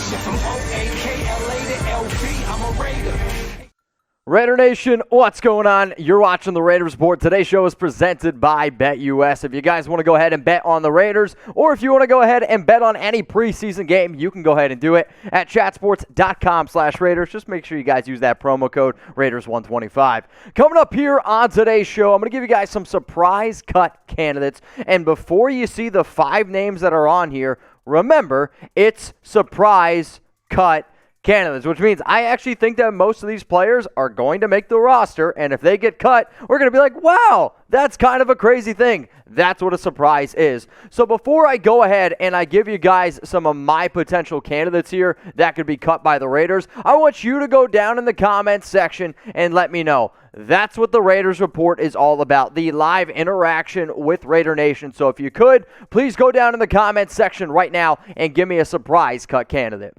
Shit from O-A-K-L-A to L-V, I'm a Raider. Raider Nation, what's going on? You're watching the Raiders Report. Today's show is presented by BetUS. If you guys want to go ahead and bet on the Raiders, or if you want to go ahead and bet on any preseason game, you can go ahead and do it at chatsports.com/Raiders. Just make sure you guys use that promo code Raiders125. Coming up here on today's show, I'm going to give you guys some surprise cut candidates. And before you see the 5 names that are on here, remember, it's surprise cut candidates, which means I actually think that most of these players are going to make the roster, and if they get cut, we're going to be like, wow, that's kind of a crazy thing. That's what a surprise is. So before I go ahead and I give you guys some of my potential candidates here that could be cut by the Raiders, I want you to go down in the comments section and let me know. That's what the Raiders Report is all about, the live interaction with Raider Nation. So if you could, please go down in the comments section right now and give me a surprise cut candidate.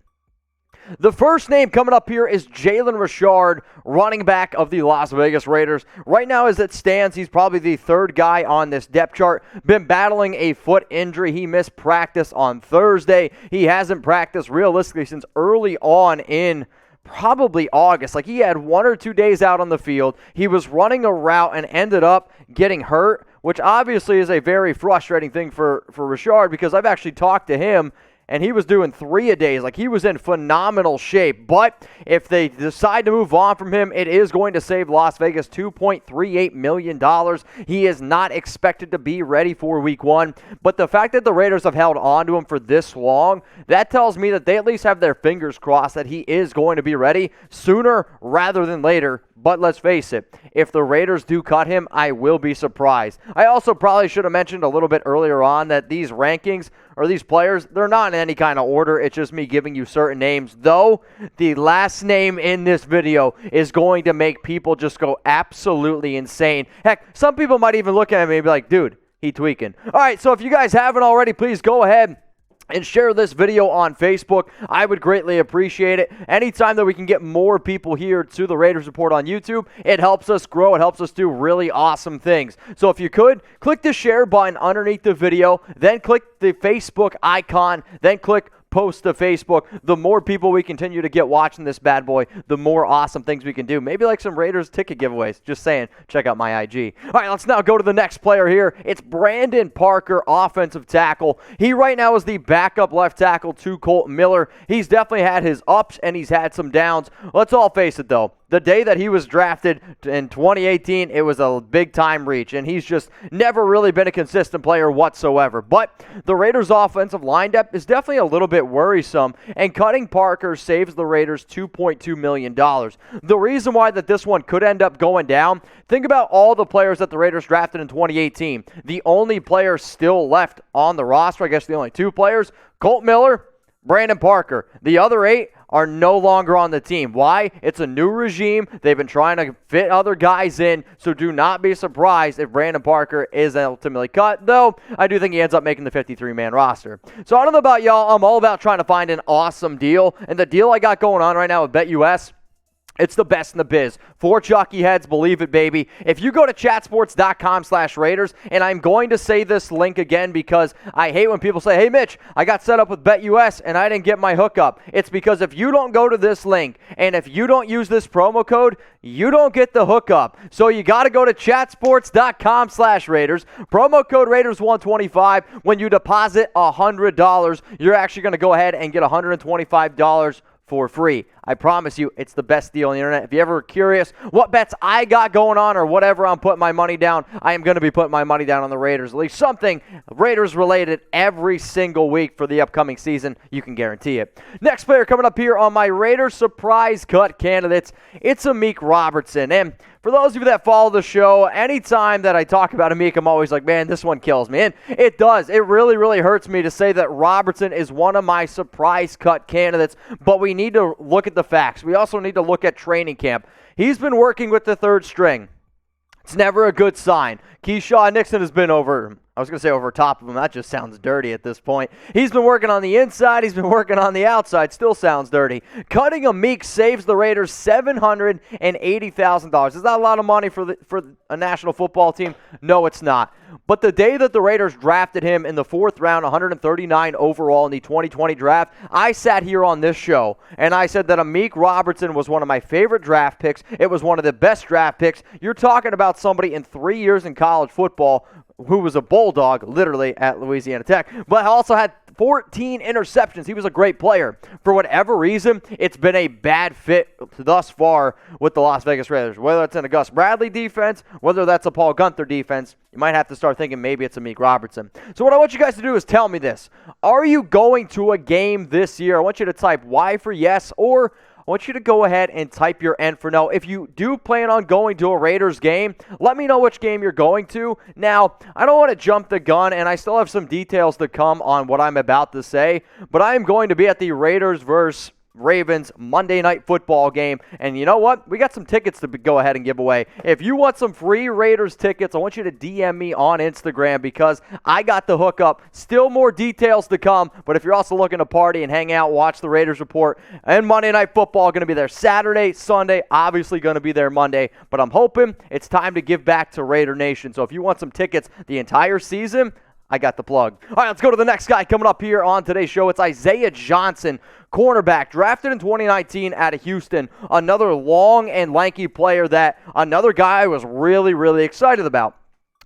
The first name coming up here is Jalen Richard, running back of the Las Vegas Raiders. Right now, as it stands, he's probably the 3rd guy on this depth chart. Been battling a foot injury. He missed practice on Thursday. He hasn't practiced realistically since early on in probably August. Like, he had 1 or 2 days out on the field. He was running a route and ended up getting hurt, which obviously is a very frustrating thing for Richard, because I've actually talked to him, and he was doing 3-a-days. Like, he was in phenomenal shape. But if they decide to move on from him, it is going to save Las Vegas $2.38 million. He is not expected to be ready for week 1. But the fact that the Raiders have held on to him for this long, that tells me that they at least have their fingers crossed that he is going to be ready sooner rather than later. But let's face it, if the Raiders do cut him, I will be surprised. I also probably should have mentioned a little bit earlier on that these rankings, or these players, they're not in any kind of order. It's just me giving you certain names. Though, the last name in this video is going to make people just go absolutely insane. Heck, some people might even look at me and be like, dude, he tweaking. All right, so if you guys haven't already, please go ahead and share this video on Facebook. I would greatly appreciate it. Anytime that we can get more people here to the Raiders Report on YouTube, it helps us grow. It helps us do really awesome things. So if you could, click the share button underneath the video, then click the Facebook icon, then click post to Facebook. The more people we continue to get watching this bad boy, the more awesome things we can do. Maybe like some Raiders ticket giveaways. Just saying, check out my IG. All right, let's now go to the next player here. It's Brandon Parker, offensive tackle. He right now is the backup left tackle to Colton Miller. He's definitely had his ups and he's had some downs. Let's all face it though. The day that he was drafted in 2018, it was a big-time reach, and he's just never really been a consistent player whatsoever. But the Raiders' offensive line depth is definitely a little bit worrisome, and cutting Parker saves the Raiders $2.2 million. The reason why that this one could end up going down, think about all the players that the Raiders drafted in 2018. The only player still left on the roster, I guess the only 2 players, Colt Miller, Brandon Parker. The other 8 are no longer on the team. Why? It's a new regime. They've been trying to fit other guys in, so do not be surprised if Brandon Parker is ultimately cut, though I do think he ends up making the 53-man roster. So I don't know about y'all. I'm all about trying to find an awesome deal, and the deal I got going on right now with BetUS, it's the best in the biz. For Chucky heads, believe it, baby. If you go to chatsports.com/Raiders, and I'm going to say this link again because I hate when people say, hey, Mitch, I got set up with BetUS and I didn't get my hookup. It's because if you don't go to this link and if you don't use this promo code, you don't get the hookup. So you got to go to chatsports.com/Raiders. Promo code Raiders125. When you deposit $100, you're actually going to go ahead and get $125 for free. I promise you, it's the best deal on the internet. If you're ever curious what bets I got going on or whatever I'm putting my money down, I am going to be putting my money down on the Raiders. At least something Raiders related every single week for the upcoming season. You can guarantee it. Next player coming up here on my Raiders surprise cut candidates, it's Amik Robertson. And for those of you that follow the show, anytime that I talk about Amik, I'm always like, man, this one kills me. And it does. It really, really hurts me to say that Robertson is one of my surprise cut candidates, but we need to look at the facts. We also need to look at training camp. He's been working with the 3rd string. It's never a good sign. Keyshawn Nixon has been over I was going to say over top of him. That just sounds dirty at this point. He's been working on the inside. He's been working on the outside. Still sounds dirty. Cutting Amik saves the Raiders $780,000. Is that a lot of money for a national football team? No, it's not. But the day that the Raiders drafted him in the 4th round, 139 overall in the 2020 draft, I sat here on this show and I said that Amik Robertson was one of my favorite draft picks. It was one of the best draft picks. You're talking about somebody in 3 years in college football who was a bulldog, literally, at Louisiana Tech, but also had 14 interceptions. He was a great player. For whatever reason, it's been a bad fit thus far with the Las Vegas Raiders. Whether it's in a Gus Bradley defense, whether that's a Paul Gunther defense, you might have to start thinking maybe it's Amik Robertson. So what I want you guys to do is tell me this. Are you going to a game this year? I want you to type Y for yes, or I want you to go ahead and type your N for no. If you do plan on going to a Raiders game, let me know which game you're going to. Now, I don't want to jump the gun, and I still have some details to come on what I'm about to say, but I am going to be at the Raiders versus Ravens Monday Night Football game. And you know what? We got some tickets to go ahead and give away. If you want some free Raiders tickets, I want you to DM me on Instagram because I got the hookup. Still more details to come, but if you're also looking to party and hang out, watch the Raiders report, and Monday Night Football going to be there Saturday, Sunday, obviously going to be there Monday, but I'm hoping it's time to give back to Raider Nation. So if you want some tickets the entire season, I got the plug. All right, let's go to the next guy coming up here on today's show. It's Isaiah Johnson, cornerback, drafted in 2019 out of Houston. Another long and lanky player that another guy I was really, really excited about.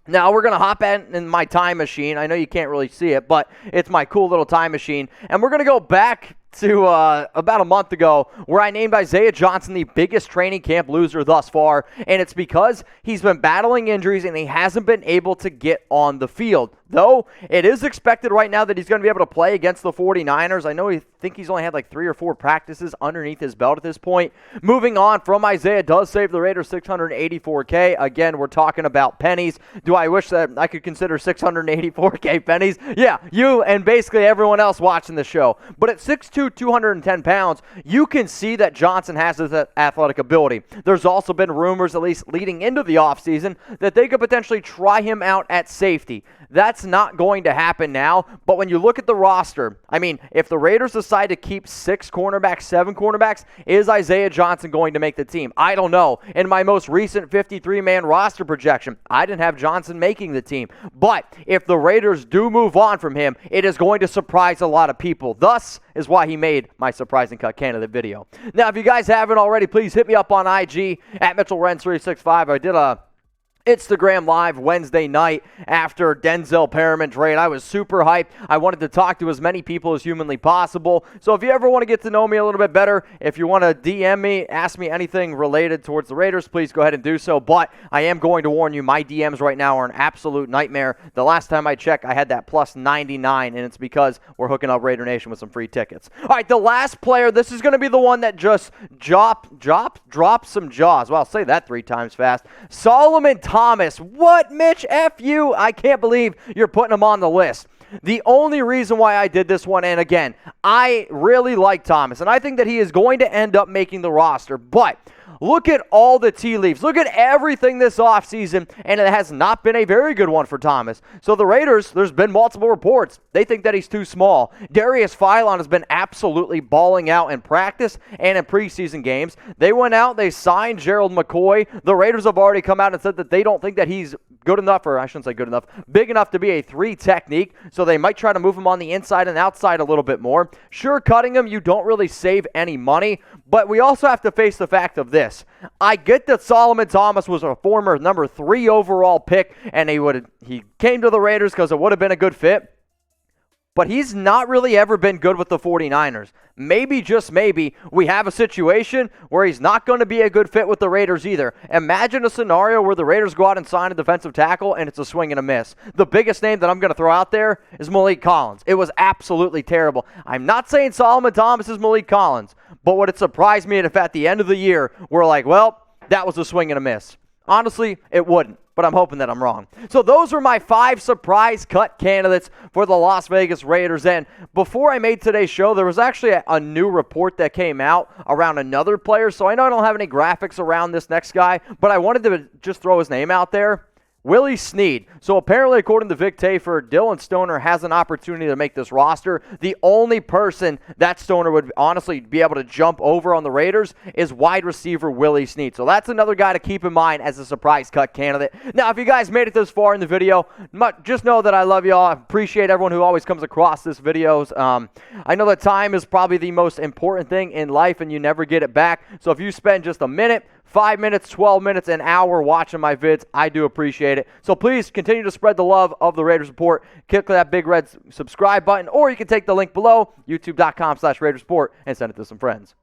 Now, we're going to hop in my time machine. I know you can't really see it, but it's my cool little time machine. And we're going to go back to about a month ago where I named Isaiah Johnson the biggest training camp loser thus far, and it's because he's been battling injuries and he hasn't been able to get on the field. Though, it is expected right now that he's going to be able to play against the 49ers. I know he's only had like 3 or 4 practices underneath his belt at this point. Moving on from Isaiah does save the Raiders $684K. Again, we're talking about pennies. Do I wish that I could consider $684K pennies? Yeah, you and basically everyone else watching the show. But at 6'2", 210 pounds, you can see that Johnson has this athletic ability. There's also been rumors, at least leading into the offseason, that they could potentially try him out at safety. That's not going to happen now, but when you look at the roster, I mean, if the Raiders decide to keep 6 cornerbacks, 7 cornerbacks, is Isaiah Johnson going to make the team? I don't know. In my most recent 53-man roster projection, I didn't have Johnson making the team. But if the Raiders do move on from him, it is going to surprise a lot of people. Thus is why he made my surprising cut candidate video. Now, if you guys haven't already, please hit me up on IG at Mitchell Renz 365. I did a Instagram Live Wednesday night after Denzel Perriman trade. I was super hyped. I wanted to talk to as many people as humanly possible. So if you ever want to get to know me a little bit better, if you want to DM me, ask me anything related towards the Raiders, please go ahead and do so. But I am going to warn you, my DMs right now are an absolute nightmare. The last time I checked, I had that plus 99, and it's because we're hooking up Raider Nation with some free tickets. All right, the last player, this is going to be the one that just dropped some jaws. Well, I'll say that 3 times fast. Solomon Thomas. What, Mitch? F you. I can't believe you're putting him on the list. The only reason why I did this one, and again, I really like Thomas, and I think that he is going to end up making the roster, but look at all the tea leaves. Look at everything this offseason, and it has not been a very good one for Thomas. So the Raiders, there's been multiple reports. They think that he's too small. Darius Philon has been absolutely balling out in practice and in preseason games. They went out, they signed Gerald McCoy. The Raiders have already come out and said that they don't think that he's good enough, or I shouldn't say good enough, big enough to be a 3 technique, so they might try to move him on the inside and outside a little bit more. Sure, cutting him, you don't really save any money, but we also have to face the fact of this. I get that Solomon Thomas was a former number 3 overall pick, and he came to the Raiders because it would have been a good fit. But he's not really ever been good with the 49ers. Maybe, just maybe, we have a situation where he's not going to be a good fit with the Raiders either. Imagine a scenario where the Raiders go out and sign a defensive tackle and it's a swing and a miss. The biggest name that I'm going to throw out there is Malik Collins. It was absolutely terrible. I'm not saying Solomon Thomas is Malik Collins, but would it surprise me if at the end of the year we're like, well, that was a swing and a miss? Honestly, it wouldn't, but I'm hoping that I'm wrong. So those were my 5 surprise cut candidates for the Las Vegas Raiders. And before I made today's show, there was actually a new report that came out around another player. So I know I don't have any graphics around this next guy, but I wanted to just throw his name out there. Willie Snead. So apparently, according to Vic Tafur, Dylan Stoner has an opportunity to make this roster. The only person that Stoner would honestly be able to jump over on the Raiders is wide receiver Willie Snead. So that's another guy to keep in mind as a surprise cut candidate. Now, if you guys made it this far in the video, just know that I love y'all. I appreciate everyone who always comes across this videos. I know that time is probably the most important thing in life, and you never get it back. So if you spend just a minute, 5 minutes, 12 minutes, an hour watching my vids, I do appreciate it. So please continue to spread the love of the Raiders Report. Click that big red subscribe button, or you can take the link below, youtube.com/Raiders Report, and send it to some friends.